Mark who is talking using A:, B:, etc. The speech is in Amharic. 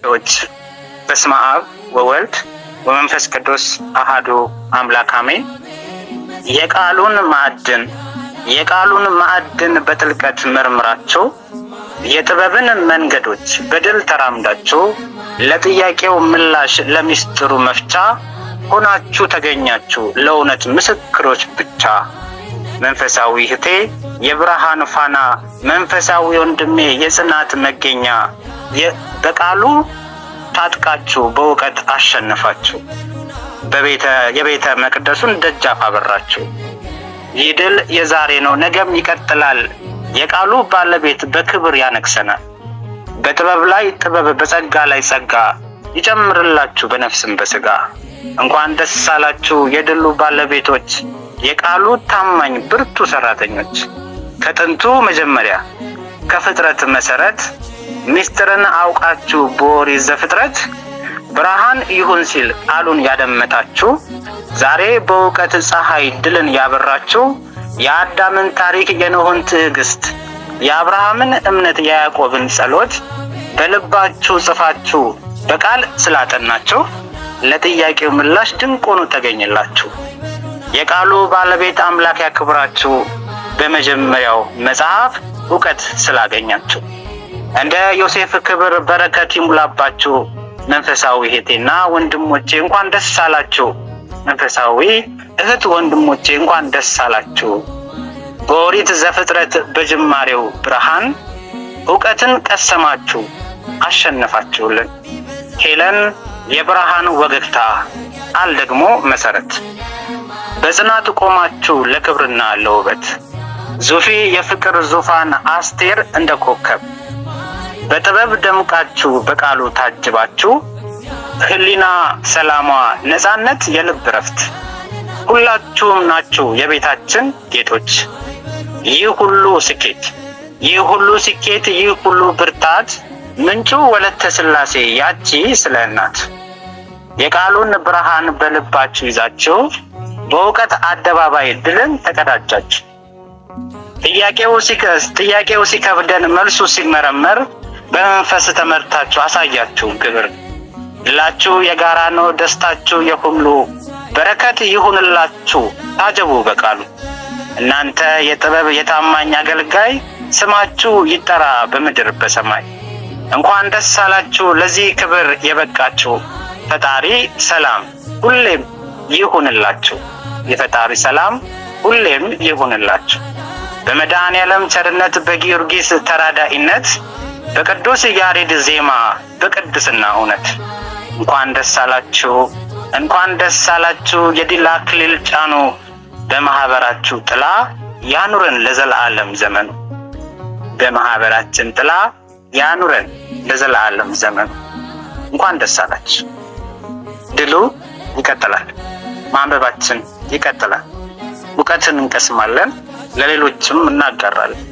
A: ዎች በስመ አብ ወወልድ ወመንፈስ ቅዱስ አሐዱ አምላክ አሜን። የቃሉን ማዕድን በጥልቀት መርምራችሁ የጥበብን መንገዶች በድል ተራምዳችሁ ለጥያቄው ምላሽ ለሚስጥሩ መፍቻ ሆናችሁ ተገኛችሁ ለእውነት ምስክሮች ብቻ። መንፈሳዊ እህቴ የብርሃን ፋና፣ መንፈሳዊ ወንድሜ የጽናት መገኛ፣ በቃሉ ታጥቃችሁ በእውቀት አሸነፋችሁ የቤተ መቅደሱን ደጃፍ አበራችሁ። ይህ ድል የዛሬ ነው፣ ነገም ይቀጥላል። የቃሉ ባለቤት በክብር ያነግሰናል። በጥበብ ላይ ጥበብ፣ በጸጋ ላይ ጸጋ ይጨምርላችሁ በነፍስም በስጋ። እንኳን ደስ አላችሁ የድሉ ባለቤቶች፣ የቃሉ ታማኝ ብርቱ ሰራተኞች። ከጥንቱ መጀመሪያ ከፍጥረት መሰረት ሚስጥርን አውቃችሁ በኦሪት ዘፍጥረት ብርሃን ይሁን ሲል ቃሉን ያደመጣችሁ፣ ዛሬ በእውቀት ፀሐይ ድልን ያበራችሁ፣ የአዳምን ታሪክ የኖህን ትዕግስት የአብርሃምን እምነት የያዕቆብን ጸሎት በልባችሁ ጽፋችሁ በቃል ስላጠናችሁ ለጥያቄው ምላሽ ድንቅ ሆኖ ተገኘላችሁ። የቃሉ ባለቤት አምላክ ያክብራችሁ፣ በመጀመሪያው መጽሐፍ እውቀት ስላገኛችሁ። እንደ ዮሴፍ ክብር በረከት ይሙላባችሁ። መንፈሳዊ እህቴና ወንድሞቼ እንኳን ደስ አላችሁ። መንፈሳዊ እህት ወንድሞቼ እንኳን ደስ አላችሁ። በኦሪት ዘፍጥረት በጅማሬው ብርሃን እውቀትን ቀሰማችሁ አሸነፋችሁልን። ሄለን የብርሃን ወገግታ፣ ቃል ደግሞ መሰረት። በጽናት ቆማችሁ ለክብርና ለውበት። ዙፊ የፍቅር ዙፋን፣ አስቴር እንደ ኮከብ በጥበብ ደምቃችሁ በቃሉ ታጅባችሁ። ህሊና ሰላሟ፣ ነፃነት የልብ ረፍት፣ ሁላችሁም ናችሁ የቤታችን ጌጦች። ይህ ሁሉ ስኬት፣ ይህ ሁሉ ብርታት ምንጩ ወለተ ሥላሴ ያቺ ስለ እናት። የቃሉን ብርሃን በልባችሁ ይዛችሁ በእውቀት አደባባይ ድልን ተቀዳጃችሁ። ጥያቄው ሲከብደን መልሱ ሲመረመር በመንፈስ ተመርታችሁ አሳያችሁ ግብር። ድላችሁ የጋራ ነው፣ ደስታችሁ የሁሉ። በረከት ይሁንላችሁ ታጀቡ በቃሉ። እናንተ የጥበብ የታማኝ አገልጋይ፣ ስማችሁ ይጠራ በምድር በሰማይ። እንኳን ደስ አላችሁ ለዚህ ክብር የበቃችሁ። ፈጣሪ ሰላም ሁሌም ይሁንላችሁ። የፈጣሪ ሰላም ሁሌም ይሁንላችሁ። በመድኃኔዓለም ቸርነት፣ በጊዮርጊስ ተራዳኢነት፣ በቅዱስ ያሬድ ዜማ፣ በቅድስና እውነት እንኳን ደስ አላችሁ፣ እንኳን ደስ አላችሁ። የድል አክሊል ጫኑ፣ በማህበራችሁ ጥላ ያኑረን ለዘላለም ዘመኑ። በማህበራችን ጥላ ያኑረን ለዘላለም ዘመኑ። እንኳን ደስ አላችሁ። ድሉ ይቀጥላል፣ ማንበባችን ይቀጥላል። እውቀትን እንቀስማለን፣ ለሌሎችም እናጋራለን።